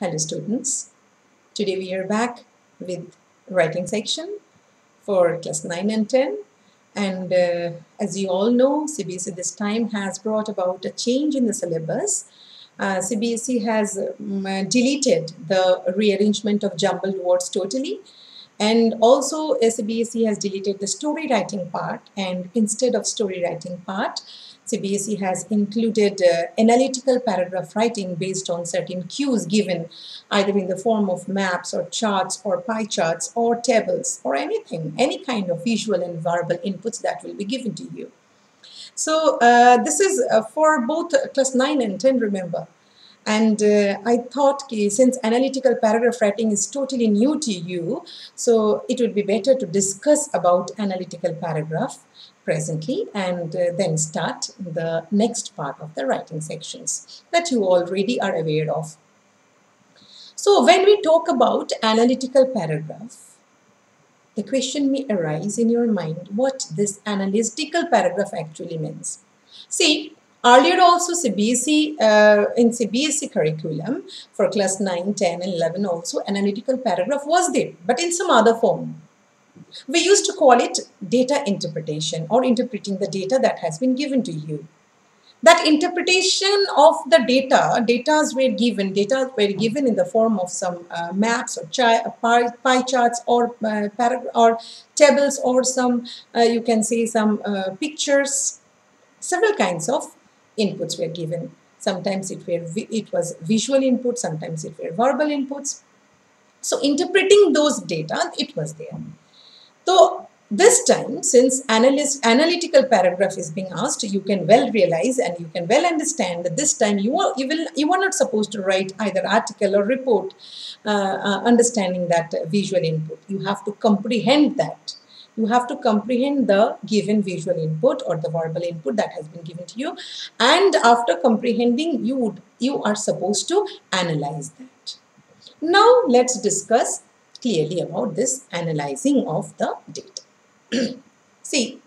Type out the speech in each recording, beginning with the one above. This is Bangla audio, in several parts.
Hello students, today we are back with writing section for class 9 and 10 and as you all know CBSE this time has brought about a change in the syllabus. CBSE has deleted the rearrangement of jumbled words totally, and also CBSE has deleted the story writing part, and instead of story writing part CBSE has included analytical paragraph writing based on certain cues given either in the form of maps or charts or pie charts or tables or anything, any kind of visual and verbal inputs that will be given to you. So this is for both class 9 and 10, remember. And I thought since analytical paragraph writing is totally new to you, so it would be better to discuss about analytical paragraph presently and then start the next part of the writing sections that you already are aware of. So when we talk about analytical paragraph, the question may arise in your mind what this analytical paragraph actually means. See, earlier also CBSE, in CBSE curriculum for class 9, 10 and 11 also analytical paragraph was there, but in some other form. We used to call it data interpretation or interpreting the data that has been given to you. That interpretation of the data were given in the form of some maps or pie charts or tables or some, you can say some pictures. Several kinds of inputs were given. Sometimes it was visual input, sometimes it were verbal inputs. So interpreting those data, it was there. So this time, since analytical paragraph is being asked, you can well realize and you can well understand that this time you are not supposed to write either article or report understanding that visual input. You have to comprehend that. You have to comprehend the given visual input or the verbal input that has been given to you, and after comprehending, you are supposed to analyze that. Now let's discuss clearly about this analyzing of the data. See,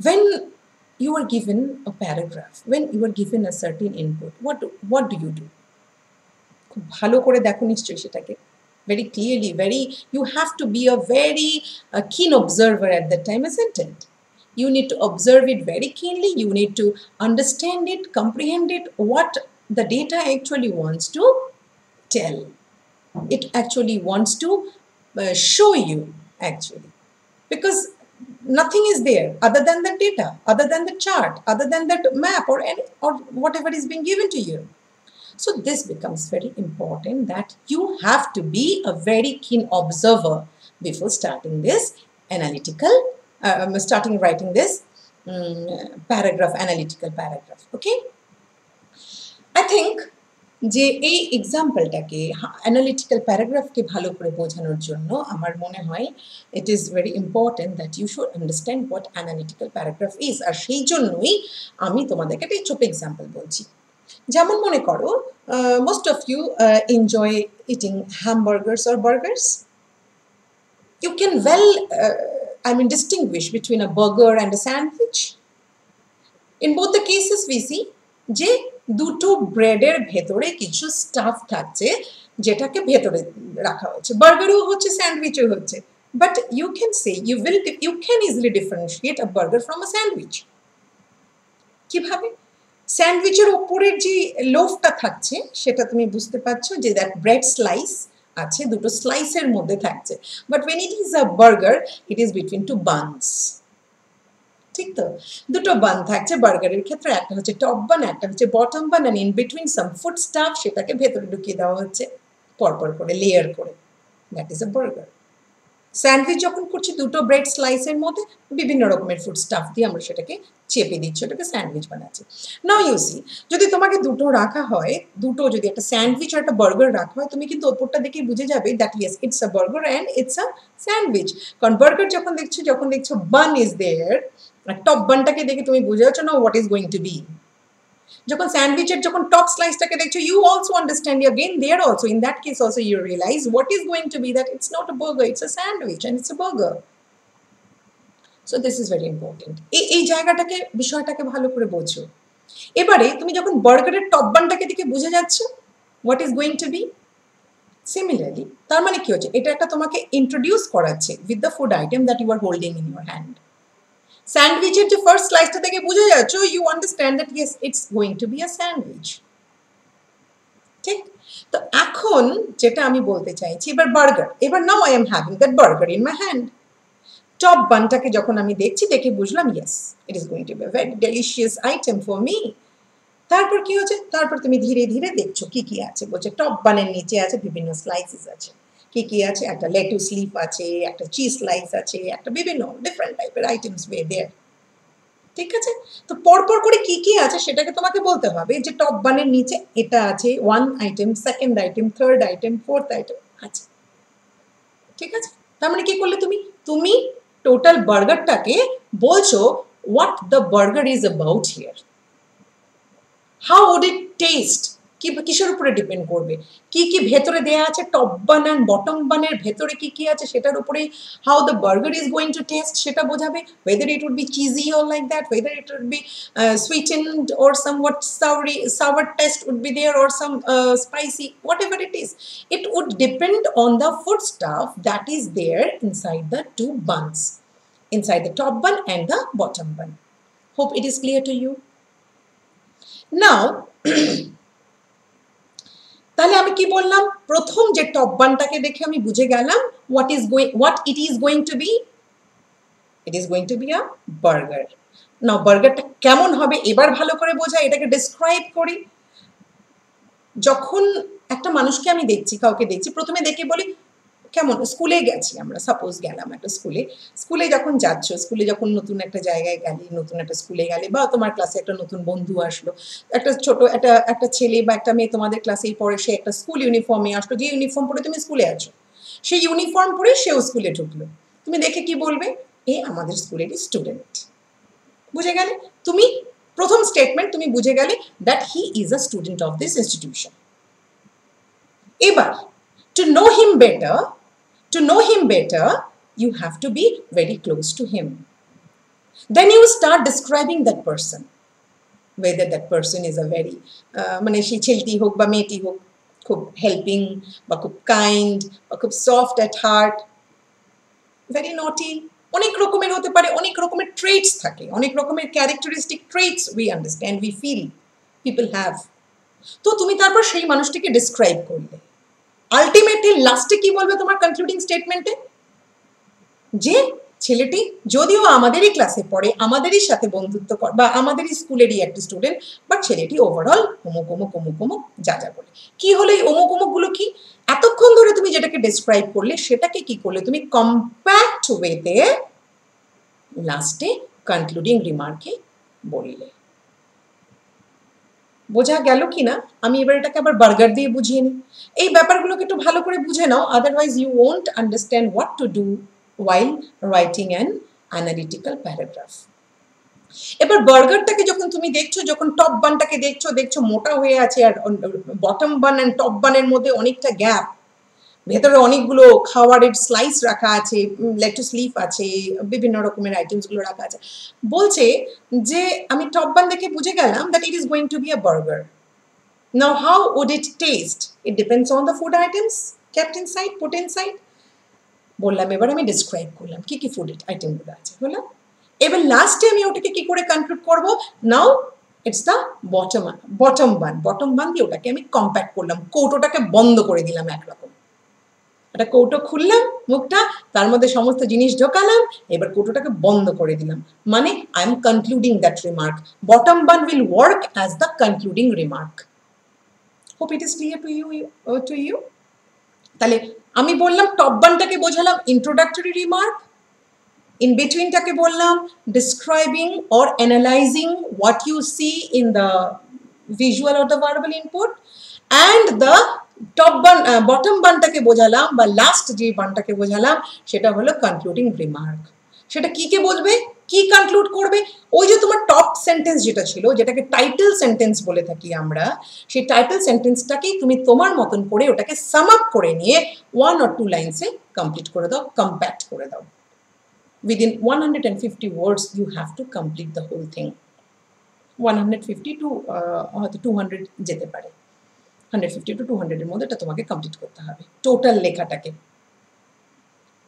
when you are given a paragraph, when you are given a certain input, what do you do? ভালো করে দেখো নিশ্চয়ই সেটাকে very clearly, you have to be a very keen observer at that time, isn't it? You need to observe it very keenly. You need to understand it, comprehend it, what the data actually wants to tell. It actually wants to show you, actually. Because nothing is there other than the data, other than the chart, other than that map or whatever is being given to you. So this becomes very important that you have to be a very keen observer before starting this analytical, starting writing this paragraph, analytical paragraph. Okay? I think যে এই এক্সাম্পলটাকে অ্যানালিটিক্যাল প্যারাগ্রাফকে ভালো করে বোঝানোর জন্য আমার মনে হয় it is very important that you should understand what analytical paragraph is, আর সেই জন্যই আমি তোমাদেরকে একটা ছোট এক্সাম্পল বলছি। যেমন মনে করো most of you enjoy eating hamburgers or burgers. You can well distinguish between a burger and a sandwich. In both the cases we see যে দুটো ব্রেডের ভেতরে কিছু স্টাফ থাকছে যেটাকে ভেতরে রাখা হচ্ছে, বার্গারও হচ্ছে স্যান্ডউইচও হচ্ছে, but you can say you can easily differentiate a burger from a sandwich. কিভাবে? স্যান্ডউইচের ওপরের যে লোফটা থাকছে সেটা তুমি বুঝতে পারছো যে দ্যাট ব্রেড স্লাইস আছে, দুটো স্লাইসের মধ্যে থাকছে, but when it is a burger it is between two buns. ঠিক তো, দুটো বান থাকছে বার্গারের ক্ষেত্রে, একটা হচ্ছে টপ বান, একটা হচ্ছে bottom bun, and in between some food stuff সেটাকে ভেতরে ঢুকিয়ে দেওয়া হচ্ছে পরপর করে, লেয়ার করে। That is a burger. Sandwich যখন করছি দুটো ব্রেড স্লাইসের মধ্যে বিভিন্ন রকমের ফুড স্টাফ দিয়ে আমরা সেটাকে চেপে দিচ্ছি, ওটাকে স্যান্ডউইচ বানাচ্ছি। নাও ইউ সি, যদি তোমাকে দুটো রাখা হয়, দুটো যদি একটা স্যান্ডউইচ আর একটা বার্গার রাখা হয়, তুমি কিন্তু ওপরটা দেখে বুঝে যাবে that yes it's a burger and it's a sandwich. কারণ বার্গার যখন দেখছো বান ইজ দেয়ার, টপ বানটাকে দেখে তুমি বুঝে যাচ্ছ না what is going to be. যখন স্যান্ডউইচের যখন টপ স্লাইসটাকে দেখছো, you also understand again there also in that case also you realize what is going to be that it's not a burger, it's a sandwich and it's a burger. So this is very important. এই জায়গাটাকে, বিষয়টাকে ভালো করে বোঝো। এবারে তুমি যখন বার্গারের টপ বানটাকে দেখে বুঝে যাচ্ছ, what is going to be? Similarly, তার মানে কি হচ্ছে, এটা একটা তোমাকে ইন্ট্রোডিউস করাচ্ছে with the food item that you are holding in your hand. স্যান্ডউইচের যে ফার্স্ট স্লাইসটা থেকে বুঝে যাচ্ছ, you understand that yes, it's going to be a sandwich. ঠিক? তো এখন যেটা আমি বলতে চাইছি, এবার বার্গার, এবার নাও I am having that burger in my hand. Top বানটাকে যখন আমি দেখছি, দেখে বুঝলাম yes, it is going to be a very delicious item for me. তারপর কি হচ্ছে, তারপর তুমি ধীরে ধীরে দেখছো কি কি আছে, বলছে টপ বানের নিচে আছে বিভিন্ন স্লাইসেস আছে, কি কি আছে, একটা লেটুস লিফ আছে, একটা চিজ স্লাইস আছে, একটা বিভিন্ন ডিফারেন্ট টাইপের আইটেমস ওয়ে দেয়ার। ঠিক আছে, তো পরপর করে কি কি আছে সেটাকে তোমাকে বলতে হবে যে টপ বানের নিচে এটা আছে, one item, second item, third item, fourth item আছে। ঠিক আছে, তার মানে কি করলে তুমি, তুমি টোটাল বার্গারটাকে বলছো what the burger is about here, how would it taste, কি কিসের উপরে ডিপেন্ড করবে, কি কি ভেতরে দেয়া আছে, টপ বান অ্যান্ড বটম বানের ভেতরে কি কি আছে সেটার উপরেই how the burger is going to test সেটা বোঝাবে, whether it would be cheesy or like that, whether it would be sweetened or somewhat sour taste would be there, or some spicy, whatever it is, it would depend on the food stuff that is there inside the two buns, inside the top bun and the bottom bun. Hope it is clear to you. Now তাহলে আমি কি বললাম, প্রথম যে টপ বানটাকে দেখে আমি বুঝে গেলাম what it is going to be, it is going to be a burger. নাও বার্গারটা কেমন হবে এবার ভালো করে বোঝা, এটাকে ডেসক্রাইব করি। যখন একটা মানুষকে আমি দেখছি, কাউকে দেখছি, প্রথমে দেখে বলি কেমন, স্কুলে গেছি আমরা, সাপোজ গেলাম একটা স্কুলে যখন যাচ্ছ, স্কুলে যখন নতুন একটা জায়গায় গেলে, নতুন একটা স্কুলে গেলে, বা তোমার ক্লাসে একটা নতুন বন্ধু আসলো, একটা ছোট একটা ছেলে বা একটা মেয়ে তোমাদের ক্লাসেই পড়ে, সে একটা স্কুল ইউনিফর্মে আসলো, যে ইউনিফর্ম পরে তুমি স্কুলে আছো, সেই ইউনিফর্ম পরে সেও স্কুলে ঢুকলো, তুমি দেখে কি বলবে, এ আমাদের স্কুলেরই স্টুডেন্ট। বুঝে গেলে তুমি, প্রথম স্টেটমেন্ট তুমি বুঝে গেলে that he is a student of this institution. এবার to know him better, you have to be very close to him. Then you start describing that person, whether that person is a very মানে সেই ছেলেটি হোক বা মেয়েটি হোক, খুব হেল্পিং বা খুব কাইন্ড বা খুব সফট অ্যাট হার্ট, ভেরি নটি, অনেক রকমের হতে পারে, অনেক রকমের ট্রেটস থাকে, অনেক রকমের characteristic traits we understand, we feel people have. তো তুমি তারপর সেই মানুষটিকে ডিসক্রাইব করলে, আলটিমেটলি লাস্টে কি বলবে তোমার কনক্লুডিং স্টেটমেন্টে, যে ছেলেটি যদিও আমাদেরই ক্লাসে পড়ে, আমাদেরই সাথে বন্ধুত্ব করে, বা আমাদেরই স্কুলেরই একটা স্টুডেন্ট, বাট ছেলেটি ওভারঅল অমুক অমুক অমুক অমুক যা যা বলে। কি হলো এই অমুক অমুক গুলো, কি এতক্ষণ ধরে তুমি যেটাকে ডেসক্রাইব করলে সেটাকে কি করলে তুমি কম্প্যাক্ট ওয়েতে লাস্টে কনক্লুডিং রিমার্কে বললে। বোঝা গেল কি না? আমি এবার এটাকে আবার বার্গার দিয়ে বুঝিয়ে নিই। এই ব্যাপারগুলোকে একটু ভালো করে বুঝে নাও, otherwise you won't understand what to do while writing an analytical paragraph. এবার বার্গারটাকে যখন তুমি দেখছো, যখন টপ বানটাকে দেখছো মোটা হয়ে আছে, আর বটম বান এন্ড টপ বানের মধ্যে অনেকটা গ্যাপ, ভেতরে অনেকগুলো খাবারের স্লাইস রাখা আছে, লেটুস লিফ আছে, বিভিন্ন রকমের আইটেমসগুলো রাখা আছে, বলছে যে আমি টপ বান দেখে বুঝে গেলাম that it is going to be a burger. Now how would it taste? It depends on the food items kept inside, put inside. বললাম, এবার আমি ডিসক্রাইব করলাম কি কি ফুড আইটেমগুলো আছে, বললাম। এবার লাস্টে আমি ওটাকে কি করে কনক্লুড করবো, নাও ইটস দ্য বটম বান দিয়ে ওটাকে আমি কম্প্যাক্ট করলাম, কৌটোটাকে বন্ধ করে দিলাম একরকম। একটা কৌটো খুললাম মুখটা, তার মধ্যে সমস্ত জিনিস ঢোকালাম, এবার কৌটোটাকে বন্ধ করে দিলাম, মানে I am concluding that remark. Bottom bun will work as the concluding remark. Hope it is clear to you. তাহলে আমি বললাম টপ বানটাকে বোঝালাম ইন্ট্রোডাক্টরি রিমার্ক, ইন বিটুইনটাকে বললাম describing or analysing what you see in the visual or the verbal input, and the bottom বানটাকে বোঝালাম, বা লাস্ট যে বানটাকে বোঝালাম সেটা হলো কনক্লুডিং রিমার্ক। সেটা কি কে বলবে, কি কনক্লুড করবে, ওই যে তোমার টপ সেন্টেন্স যেটা ছিল, যেটাকে টাইটেল সেন্টেন্স বলে থাকি আমরা, সেই টাইটেল সেন্টেন্সটাকেই তুমি তোমার মতন করে ওটাকে সাম আপ করে নিয়ে 1 or 2 লাইনসে কমপ্লিট করে দাও, কম্প্যাক্ট করে দাও। Within 150 words you have to complete the whole thing. 150 to হয়তো 200 যেতে পারে। 150 to 200 এর মধ্যে এটা তোমাকে কমপ্লিট করতে হবে টোটাল লেখাটাকে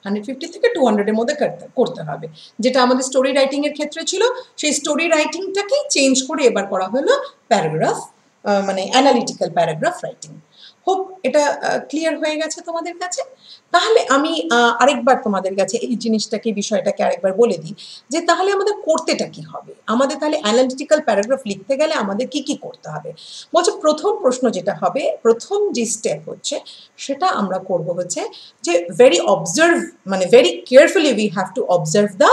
150 থেকে 200 এর মধ্যে করতে হবে যেটা আমাদের স্টোরি রাইটিং এর ক্ষেত্রে ছিল সেই স্টোরি রাইটিংটাকেই চেঞ্জ করে এবার করা হলো প্যারাগ্রাফ মানে অ্যানালিটিক্যাল প্যারাগ্রাফ রাইটিং হোপ এটা ক্লিয়ার হয়ে গেছে তোমাদের কাছে তাহলে আমি আরেকবার তোমাদের কাছে এই জিনিসটাকে বিষয়টাকে আরেকবার বলে দিই যে তাহলে আমাদের করতেটা কি হবে আমাদের তাহলে অ্যানালিটিক্যাল প্যারাগ্রাফ লিখতে গেলে আমাদের কি কি করতে হবে বলছে প্রথম প্রশ্ন যেটা হবে প্রথম যে স্টেপ হচ্ছে সেটা আমরা করব হচ্ছে যে ভেরি অবজার্ভ মানে very carefully we have to observe the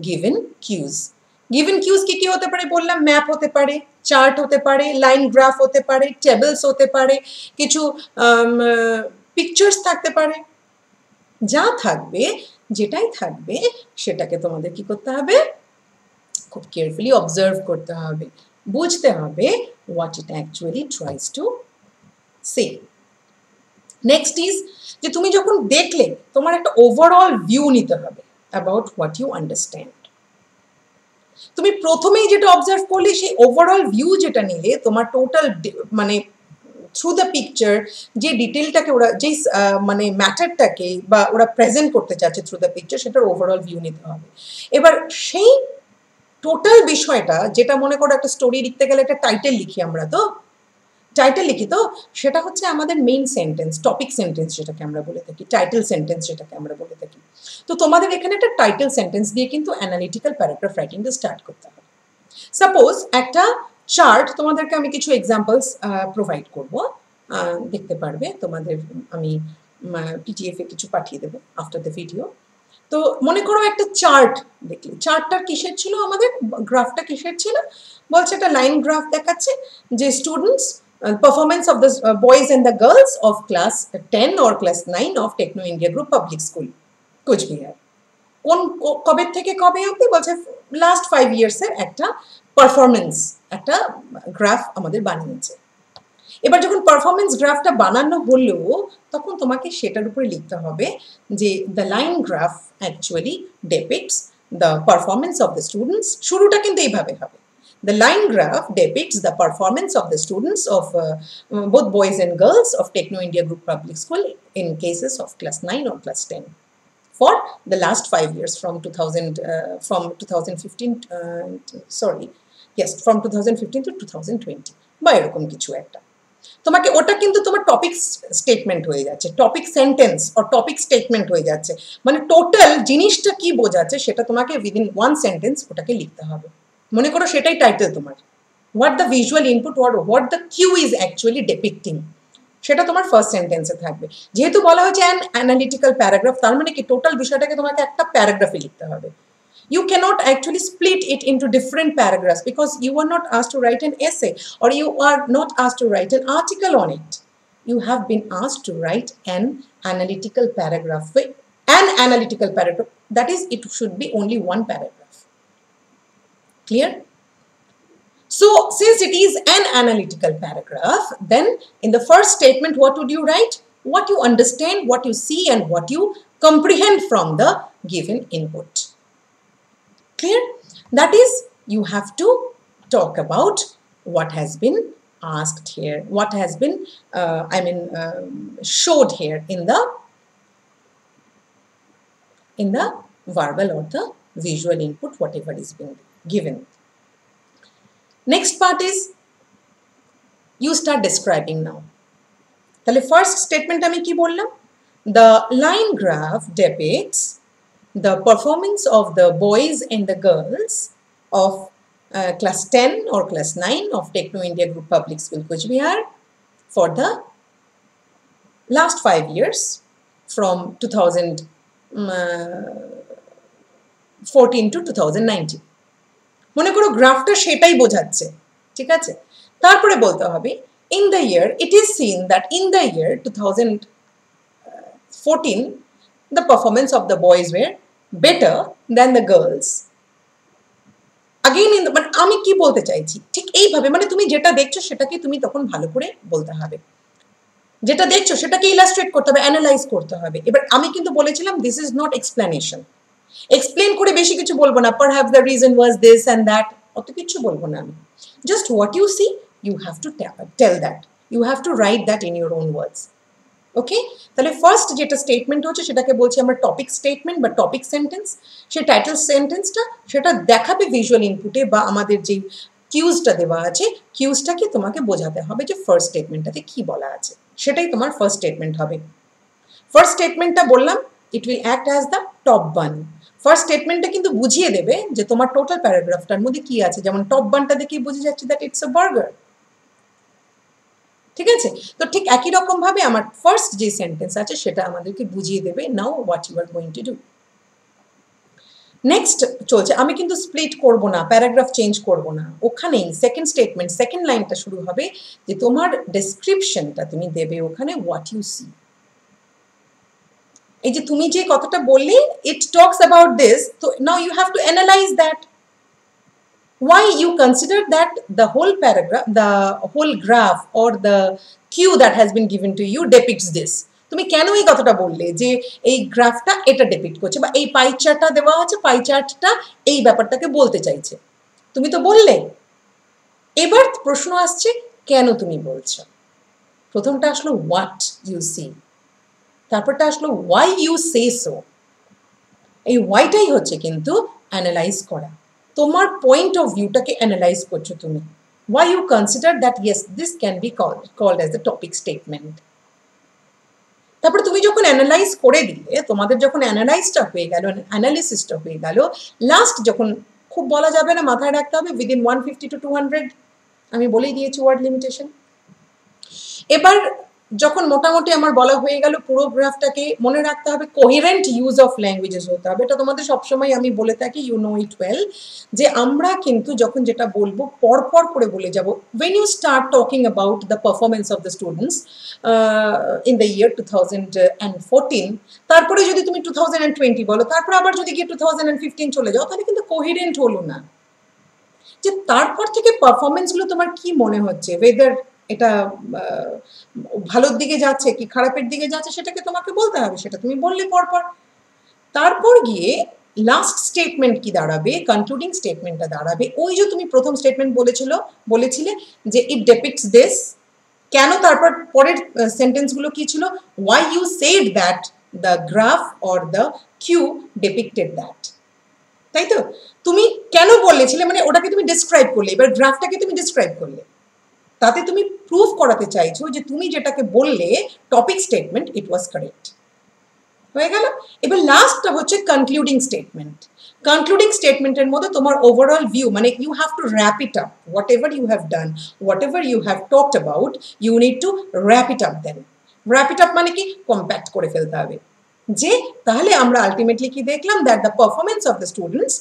given cues given cues কি কি হতে পারে বললাম ম্যাপ হতে পারে চার্ট হতে পারে লাইন গ্রাফ হতে পারে টেবলস হতে পারে কিছু পিকচার্স থাকতে পারে যা থাকবে যেটাই থাকবে সেটাকে তোমাদের কি করতে হবে খুব কেয়ারফুলি অবজার্ভ করতে হবে বুঝতে হবে what it actually tries to say next is যে তুমি যখন দেখলে তোমার একটা ওভারঅল ভিউ নিতে হবে অ্যাবাউট হোয়াট ইউ আন্ডারস্ট্যান্ড তুমি প্রথমেই যেটা অবজার্ভ করলে সেই ওভারঅল ভিউ যেটা নিলে তোমার টোটাল মানে থ্রু দ্য পিকচার যে ডিটেলটাকে ওরা যেই মানে ম্যাটারটাকে বা ওরা প্রেজেন্ট করতে চাচ্ছে থ্রু দ্য পিকচার সেটার ওভারঅল ভিউ নিতে হবে এবার সেই টোটাল বিষয়টা যেটা মনে করো একটা স্টোরি লিখতে গেলে একটা টাইটেল লিখি আমরা তো টাইটেল লিখি তো সেটা হচ্ছে আমাদের মেইন সেন্টেন্স টপিক সেন্টেন্স যেটাকে আমরা বলে থাকি টাইটেল সেন্টেন্স যেটাকে আমরা বলে থাকি তো তোমাদের এখানে একটা টাইটেল সেন্টেন্স দিয়ে কিন্তু অ্যানালিটিক্যাল প্যারাগ্রাফ রাইটিংটা স্টার্ট করতে হবে সাপোজ একটা চার্ট তোমাদেরকে আমি কিছু এক্সাম্পলস প্রোভাইড করব দেখতে পারবে তোমাদের আমি পিটিএফ এ কিছু পাঠিয়ে দেবো আফটার দ্য ভিডিও তো মনে করো একটা চার্ট দেখলে চার্টটা কিসের ছিল আমাদের গ্রাফটা কিসের ছিল বলছে একটা লাইন গ্রাফ দেখাচ্ছে যে students performance of the boys and the girls of class 10 or class 9 of Techno India Group Public School Cooch Behar কোন কবে থেকে কবে অবধি বলছে লাস্ট 5 ইয়ার্সের একটা পারফরমেন্স একটা গ্রাফ আমাদের বানিয়েছে এবার যখন পারফরমেন্স গ্রাফটা বানানো হলো তখন তোমাকে সেটার উপরে লিখতে হবে যে the line graph actually ডেপিক্টস the performance of the students শুরুটা কিন্তু এইভাবে হবে The line graph depicts the performance of the students of both boys and girls of Techno India Group Public School in cases of class 9 or class 10 for the last 5 years from 2015 from 2015 to 2020 বা এরকম কিছু একটা তোমাকে ওটা কিন্তু তোমার টপিক স্টেটমেন্ট হয়ে যাচ্ছে topic sentence or topic statement হয়ে যাচ্ছে মানে টোটাল জিনিসটা কি বোঝাচ্ছে সেটা তোমাকে উইদিন ওয়ান সেন্টেন্স ওটাকে লিখতে হবে মনে করো সেটাই টাইটেল তোমার what the visual input what the cue is actually depicting সেটা তোমার ফার্স্ট সেন্টেন্সে থাকবে যেহেতু বলা হয়েছে অ্যান অ্যানালিটিক্যাল প্যারাগ্রাফ তার মানে কি টোটাল বিষয়টাকে তোমাকে একটা প্যারাগ্রাফে লিখতে হবে you cannot actually split it into different paragraphs because you are not asked to write an essay or you are not asked to write an article on it you have been asked to write an analytical paragraph that is it should be only one paragraph clear so since it is an analytical paragraph then in the first statement what would you write what you understand what you see and what you comprehend from the given input clear that is you have to talk about what has been asked here what has been showed here in the verbal or the visual input whatever is being given next part is you start describing now তাহলে first statement আমি কি বললাম the line graph depicts the performance of the boys and the girls of class 10 or class 9 of Techno India Group Public School Kuchbihar for the last 5 years from 2014 to 2019 মনে করো গ্রাফটা সেটাই বোঝাচ্ছে ঠিক আছে তারপরে বলতে হবে in the year it is seen that in the year 2014 the performance of the boys were better than the girls again in the but আমি কি বলতে চাইছি ঠিক এইভাবে মানে তুমি যেটা দেখছো সেটাকে তুমি তখন ভালো করে বলতে হবে যেটা দেখছো সেটাকে ইলাস্ট্রেট করতে হবে অ্যানালাইজ করতে হবে এবার আমি কিন্তু বলেছিলাম this is not explanation explain করে বেশি কিছু বলবো না perhaps the reason was this and that অত কিছু বলবো না আমি just what you see you have to tell that You have to write that in your own words. Okay, তাহলে ফার্স্ট যেটা স্টেটমেন্ট হচ্ছে সেটাকে বলছি আমরা টপিক স্টেটমেন্ট বা টপিক সেন্টেন্স। সেই টাইটেল সেন্টেন্সটা সেটা দেখাবে ভিজুয়াল ইনপুটে বা আমাদের যে কিউজটা দেওয়া আছে কিউজটাকে তোমাকে বোঝাতে হবে যে ফার্স্ট স্টেটমেন্টটাতে কি বলা আছে, সেটাই তোমার ফার্স্ট স্টেটমেন্ট হবে। ফার্স্ট স্টেটমেন্টটা বললাম it will act as the top bun. First স্টেটমেন্টটা কিন্তু বুঝিয়ে দেবে যে তোমার টোটাল প্যারাগ্রাফটার মধ্যে কি আছে, যেমন টপ বানটা দেখেই বুঝে যাচ্ছে দ্যাট ইটস আ বার্গার। ঠিক আছে, তো ঠিক একই রকম ভাবে আমার ফার্স্ট যে সেন্টেন্স আছে সেটা আমাদেরকে বুঝিয়ে দেবে now what you are going to do. Next চলছে, আমি কিন্তু স্প্লিট করব না, প্যারাগ্রাফ চেঞ্জ করব না, ওখানেই সেকেন্ড স্টেটমেন্ট সেকেন্ড লাইনটা শুরু হবে যে তোমার ডেসক্রিপশনটা তুমি দেবে ওখানে হোয়াট ইউ সি। এই যে তুমি যে কথাটা বললে ইট টক্স অ্যাবাউট দিস, তো now you have to analyze that why you consider that the whole paragraph, the whole graph or the cue that has been given to you depicts this. তুমি কেন এই কথাটা বললে যে এই গ্রাফটা এটা ডেপিক্ট করছে বা এই পাই চার্টটা দেওয়া আছে, পাই চার্টটা এই ব্যাপারটাকে বলতে চাইছে, তুমি তো বললে। এবার প্রশ্ন আসছে কেন তুমি বলছো। প্রথমটা আসলো হোয়াট ইউ সি, তারপরটা আসলো ওয়াই ইউ সে সো। এই ওয়াইটাই হচ্ছে কিন্তু অ্যানালাইজ করা, তোমার পয়েন্ট অফ ভিউটাকে অ্যানালাইজ করছো তুমি। Why you consider that yes this can be called as the topic statement. তারপরে তুমি যখন অ্যানালাইজ করে দিলে, তোমাদের যখন অ্যানালাইজটা হয়ে গেল, অ্যানালিসিসটা হয়ে গেল, লাস্ট যখন খুব বলা যাবে না, মাথায় রাখতে হবে উইদিন 150 to 200, আমি বলেই দিয়েছি ওয়ার্ড লিমিটেশন। এবার যখন মোটামুটি আমার বলা হয়ে গেল পুরো গ্রাফটাকে, মনে রাখতে হবে কোহেরেন্ট ইউজ অফ ল্যাঙ্গুয়েজেস হতে হবে। এটা তোমাদের সবসময় আমি বলে থাকি, ইউ নো ইট ওয়েল, যে আমরা কিন্তু যখন যেটা বলবো পরপর করে বলে যাব। When you start talking about the performance of the students in the year 2014, তারপরে যদি তুমি 2020 বলো, তারপর আবার যদি গিয়ে 2015 চলে যাও, তাহলে কিন্তু কোহেরেন্ট হলো না। যে তারপর থেকে পারফরমেন্সগুলো তোমার কি মনে হচ্ছে, ওয়েদার এটা ভালোর দিকে যাচ্ছে কি খারাপের দিকে যাচ্ছে, সেটাকে তোমাকে বলতে হবে, সেটা তুমি বললে পরপর। তারপর গিয়ে লাস্ট স্টেটমেন্ট কি দাঁড়াবে, কনক্লুডিং স্টেটমেন্টটা দাঁড়াবে ওই যে তুমি প্রথম স্টেটমেন্ট বলেছিলে যে ইট ডেপিক্টস দিস, কেন, তারপর পরের সেন্টেন্সগুলো কি ছিল, why you said that the graph or the queue depicted that. তাই তো, তুমি কেন বলেছিলে, মানে ওটাকে তুমি ডিসক্রাইব করলে, এবার গ্রাফটাকে তুমি ডিসক্রাইব করলে, তাতে তুমি প্রুফ করাতে চাইছো যে তুমি যেটাকে বললে টপিক স্টেটমেন্ট ইট ওয়াজ কারেক্ট। হয়ে গেল। এবার লাস্টটা হচ্ছে কনক্লুডিং স্টেটমেন্ট। কনক্লুডিং স্টেটমেন্টের মধ্যে তোমার ওভারঅল ভিউ, মানে you have to wrap it up, whatever you have done, whatever you have talked about, you need to wrap it up then. Wrap it up মানে কি, কম্প্যাক্ট করে ফেলতে হবে, যে তাহলে আমরা আলটিমেটলি কি দেখলাম, that the performance of the students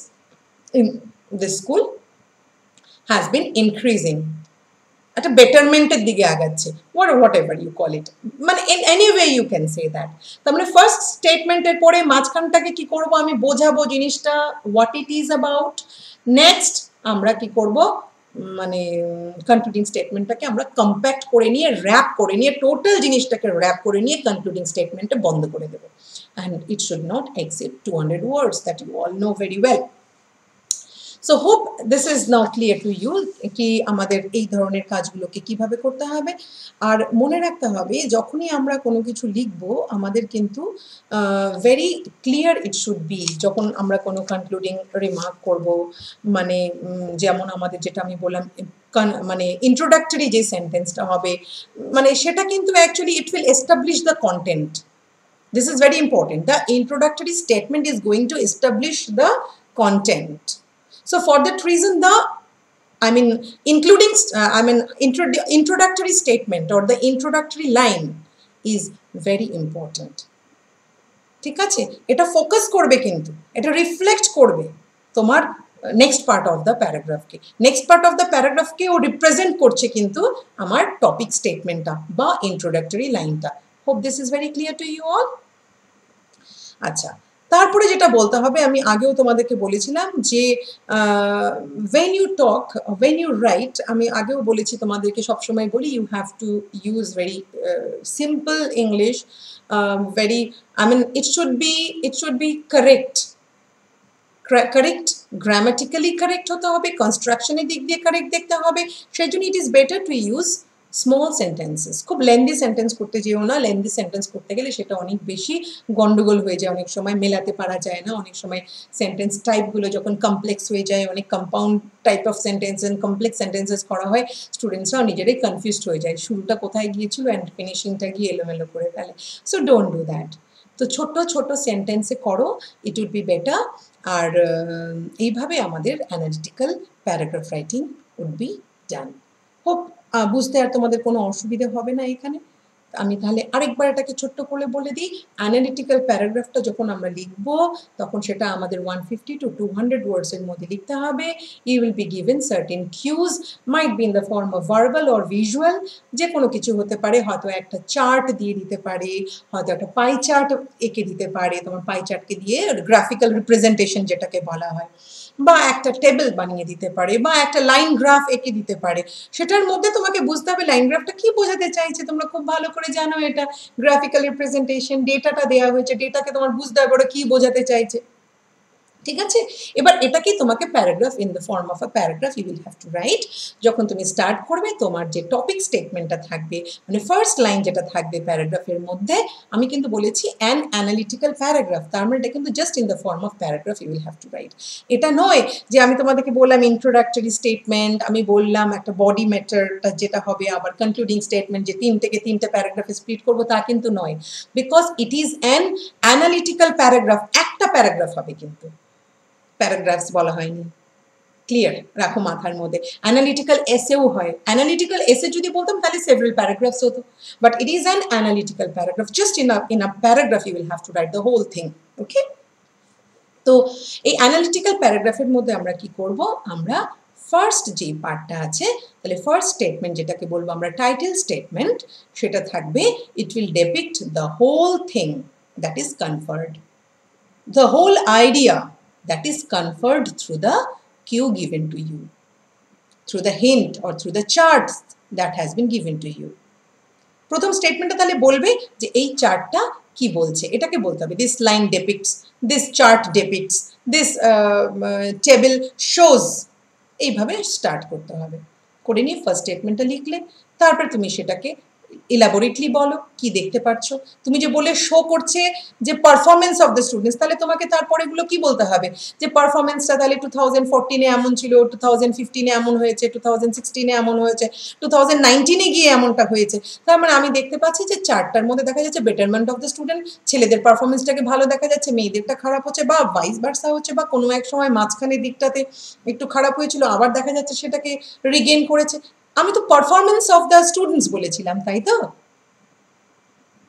in this school has been increasing, একটা বেটারমেন্টের দিকে আগাচ্ছে, whatever you call it, মানে in any way you can say that. তার মানে ফার্স্ট স্টেটমেন্টের পরে মাঝখানটাকে কি করব, আমি বোঝাবো জিনিসটা what it is about. Next আমরা কি করব, মানে কনক্লুডিং স্টেটমেন্টটাকে আমরা কম্প্যাক্ট করে নিয়ে, র্যাপ করে নিয়ে, টোটাল জিনিসটাকে র্যাপ করে নিয়ে কনক্লুডিং স্টেটমেন্টটা বন্ধ করে দেবো। And it should not exceed 200 words, that you all know very well. So hope this is now clear to you কি আমাদের এই ধরনের কাজগুলোকে কিভাবে করতে হবে। আর মনে রাখতে হবে যখনই আমরা কোনো কিছু লিখবো, আমাদের কিন্তু very clear it should be. যখন আমরা কোনো কনক্লুডিং রিমার্ক করব, মানে যেমন আমাদের যেটা আমি বললাম, মানে ইন্ট্রোডাক্টরি যে সেন্টেন্সটা হবে, মানে সেটা কিন্তু actually it will establish the content. This is very important. The introductory statement is going to establish the content. So for that reason, introductory statement or the introductory line is very important. ঠিক আছে, এটা ফোকাস করবে, কিন্তু এটা রিফ্লেক্ট করবে তোমার নেক্সট পার্ট অফ দ্য প্যারাগ্রাফকে। নেক্সট পার্ট অফ দ্য প্যারাগ্রাফকে ও রিপ্রেজেন্ট করছে কিন্তু আমার টপিক স্টেটমেন্টটা বা ইন্ট্রোডাক্টরি লাইনটা। Hope this is very clear to you all. আচ্ছা, তারপরে যেটা বলতে হবে, আমি আগেও তোমাদেরকে বলেছিলাম যে when you talk, when you write, আমি আগেও বলেছি তোমাদেরকে, সবসময় বলি you have to use very simple English, very it should be correct, grammatically correct হতে হবে, কনস্ট্রাকশনের দিক দিয়ে কারেক্ট দেখতে হবে। সেই জন্য it is better to use small sentences, খুব লেন্দি সেন্টেন্স করতে যেও না, লেন্দি সেন্টেন্স করতে গেলে সেটা অনেক বেশি গন্ডগোল হয়ে যায়, অনেক সময় মেলাতে পারা যায় না, অনেক সময় সেন্টেন্স টাইপগুলো যখন কমপ্লেক্স হয়ে যায়, অনেক compound type of sentence and complex sentences করা হয়, স্টুডেন্টসরাও নিজেরাই কনফিউজড হয়ে যায়, শুরুটা কোথায় গিয়েছিল অ্যান্ড ফিনিশিংটা গিয়ে এলোমেলো করে ফেলে। So don't do that. তো ছোট ছোট সেন্টেন্সে করো, ইট উড বি বেটার। আর এইভাবে আমাদের analytical paragraph writing would be done. Hope বুঝতে আর তোমাদের কোনো অসুবিধা হবে না এখানে। আমি তাহলে আরেকবার এটাকে ছোট্ট করে বলে দিই, অ্যানালিটিক্যাল প্যারাগ্রাফটা যখন আমরা লিখব তখন সেটা আমাদের 150 to 200 ওয়ার্ডসের মধ্যে লিখতে হবে। You will be given certain cues, might be in the form of verbal or visual, যে কোনো কিছু হতে পারে, হয়তো একটা চার্ট দিয়ে দিতে পারে, হয়তো একটা পাই চার্ট এঁকে দিতে পারে, তোমার পাই চার্টকে দিয়ে গ্রাফিক্যাল রিপ্রেজেন্টেশন যেটাকে বলা হয়, বা একটা টেবিল বানিয়ে দিতে পারে, বা একটা লাইন গ্রাফ এঁকে দিতে পারে। সেটার মধ্যে তোমাকে বুঝতে হবে লাইন গ্রাফটা কি বোঝাতে চাইছে, তোমরা খুব ভালো করে জানো এটা গ্রাফিক্যাল রিপ্রেজেন্টেশন, ডেটাটা দেওয়া হয়েছে, ডেটাকে তোমার বুঝতে হবে ওরা কি বোঝাতে চাইছে, ঠিক আছে? এবার এটাকে তোমাকে paragraph, in the form of a paragraph you will have to write. যখন তুমি স্টার্ট করবে, তোমার যে টপিক স্টেটমেন্টটা থাকবে, মানে ফার্স্ট লাইন যেটা থাকবে প্যারাগ্রাফের মধ্যে, আমি কিন্তু বলেছি অ্যান অ্যানালিটিক্যাল প্যারাগ্রাফ, তার মানে এটা কিন্তু just in the form of paragraph you will have to write. এটা নয় যে আমি তোমাদেরকে বললাম ইন্ট্রোডাক্টরি স্টেটমেন্ট, আমি বললাম একটা বডি ম্যাটারটা যেটা হবে, আবার কনক্লুডিং স্টেটমেন্ট যে তিনটে প্যারাগ্রাফে স্প্লিট করবো, তা কিন্তু নয়, because it is an analytical paragraph, একটা প্যারাগ্রাফ হবে কিন্তু, প্যারাগ্রাফস বলা হয়নি। ক্লিয়ার রাখো মাথার মধ্যে। অ্যানালিটিক্যাল এসেও হয়, অ্যানালিটিক্যাল এসে যদি বলতাম তাহলে সেভারাল প্যারাগ্রাফস হতো, but it is an analytical paragraph, just in a paragraph you will have to write the whole thing. Okay, তো এই অ্যানালিটিক্যাল প্যারাগ্রাফের মধ্যে আমরা কি করব, আমরা ফার্স্ট যে পার্টটা আছে, তাহলে ফার্স্ট স্টেটমেন্ট যেটাকে বলবো আমরা টাইটেল স্টেটমেন্ট, সেটা থাকবে it will depict the whole thing that is conferred, the whole idea that is conferred through the cue given to you, through the hint or through the charts that has been given to you. প্রথম স্টেটমেন্টটা তাহলে বলবে যে এই চার্টটা কি বলছে, এটাকে বলতে হবে this line ডেপিক্টস, this chart ডেপিক্টস, this table shows, এইভাবে স্টার্ট করতে হবে। করে নিয়ে ফার্স্ট স্টেটমেন্টটা লিখলে, তারপরে তুমি সেটাকে ইলাবোরেটলি বলো কি দেখতে পাচ্ছ। তুমি যে বলে শো করছে যে পারফরমেন্স অফ দ্য স্টুডেন্টস, তাহলে তোমাকে তারপরে এগুলো কি বলতে হবে, যে পারফরমেন্সটা তাহলে 2014-এ এমন ছিল, 2015-এ এমন হয়েছে, 2016-এ এমন হয়েছে, 2019-এ গিয়ে এমনটা হয়েছে। তার মানে আমি দেখতে পাচ্ছি যে চারটার মধ্যে দেখা যাচ্ছে বেটারমেন্ট অফ দ্য স্টুডেন্ট, ছেলেদের পারফরমেন্সটাকে ভালো দেখা যাচ্ছে, মেয়েদেরটা খারাপ হচ্ছে, বা ভাইস ভার্সা হচ্ছে, বা কোনো এক সময় মাঝখানের দিকটাতে একটু খারাপ হয়েছিল, আবার দেখা যাচ্ছে সেটাকে রিগেইন করেছে। আমি তো পারফরমেন্স অফ দ্য স্টুডেন্টস বলেছিলাম, তাই তো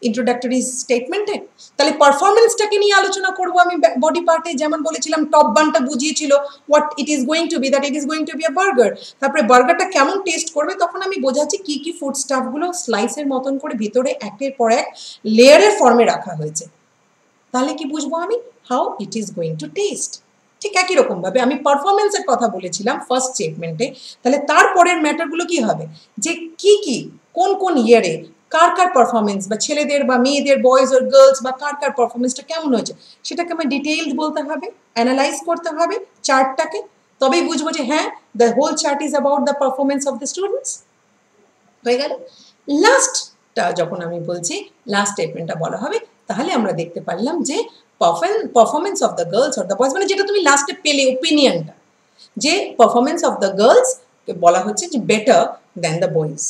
ইন্ট্রোডাক্টরি স্টেটমেন্টে। তাহলে পারফরমেন্সটাকে নিয়ে আলোচনা করবো আমি বডি পার্টে, যেমন বলেছিলাম টপ বানটা বুঝিয়েছিল what it is going to be, that it is going to be a burger. তারপরে বার্গারটা কেমন টেস্ট করবে, তখন আমি বোঝাচ্ছি কি কি ফুড স্টাফগুলো স্লাইসের মতন করে ভিতরে একের পর এক লেয়ারের ফর্মে রাখা হয়েছে, তাহলে কি বুঝবো আমি, how it is going to test. ঠিক একই রকমভাবে আমি পারফরমেন্সের কথা বলেছিলাম ফার্স্ট স্টেটমেন্টে, তাহলে তারপরের ম্যাটারগুলো কি হবে, যে কি কি কোন কোন ইয়ারে কার কার পারফরমেন্স, বা ছেলেদের বা মেয়েদের, বয়েজ আর গার্লস, বা কার কার পারফরমেন্সটা কেমন হয়েছে, সেটাকে আমার ডিটেইলড বলতে হবে, অ্যানালাইজ করতে হবে চার্টটাকে, তবেই বুঝবো যে হ্যাঁ the whole chart is about the performance of the students. হয়ে গেল। লাস্টটা যখন আমি বলছি, লাস্ট স্টেটমেন্টটা বলা হবে, তাহলে আমরা দেখতে পারলাম যে performance of the girls or the boys, মানে যেটা তুমি লাস্টে পেলে ওপিনিয়নটা, যে পারফরমেন্স অফ দ্য গার্লস বলা হচ্ছে যে বেটার দ্যান দ্য বয়েজ,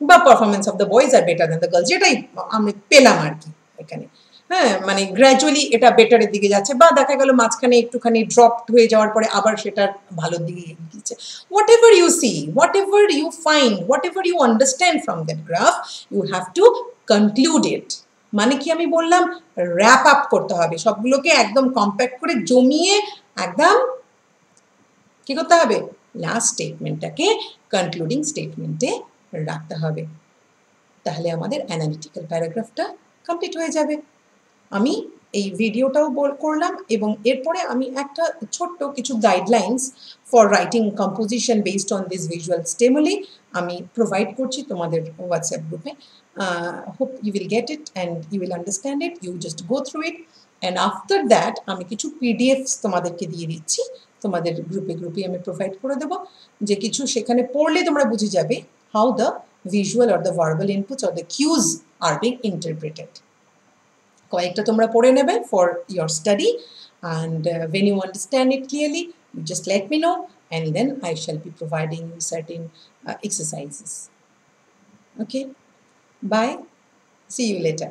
বা performance of the boys are better than the girls, যেটাই আমি পেলাম আর কি এখানে। হ্যাঁ, মানে গ্র্যাজুয়ালি এটা বেটারের দিকে যাচ্ছে, বা দেখা গেল মাঝখানে একটুখানি ড্রপ হয়ে যাওয়ার পরে আবার সেটার ভালোর দিকে এগিয়ে গেছে। Whatever you see, whatever you find, whatever you understand from that graph, you have to conclude it. মানে কি আমি বললাম, র্যাপ আপ করতে হবে সবগুলোকে, একদম কম্প্যাক্ট করে জমিয়ে একদম কি করতে হবে, লাস্ট স্টেটমেন্টটাকে কনক্লুডিং স্টেটমেন্টে রাখতে হবে, তাহলে আমাদের অ্যানালিটিক্যাল প্যারাগ্রাফটা কমপ্লিট হয়ে যাবে। আমি এই ভিডিওটাও করলাম, এবং এরপরে আমি একটা ছোট্ট কিছু guidelines for writing composition based on this visual stimuli আমি প্রোভাইড করছি তোমাদের হোয়াটসঅ্যাপ গ্রুপে। Hope you will get it and you will understand it, you just go through it, and after that আমি কিছু পিডিএফস তোমাদেরকে দিয়ে দিচ্ছি, তোমাদের গ্রুপে গ্রুপে আমি প্রোভাইড করে দেবো, যে কিছু সেখানে পড়লে তোমরা বুঝে যাবে how the visual or the verbal inputs or the cues are being interpreted. কয়েকটা তোমরা পড়ে নেবে for your study, and when you understand it clearly, you just let me know, and then I shall be providing you certain exercises. Okay, bye, see you later.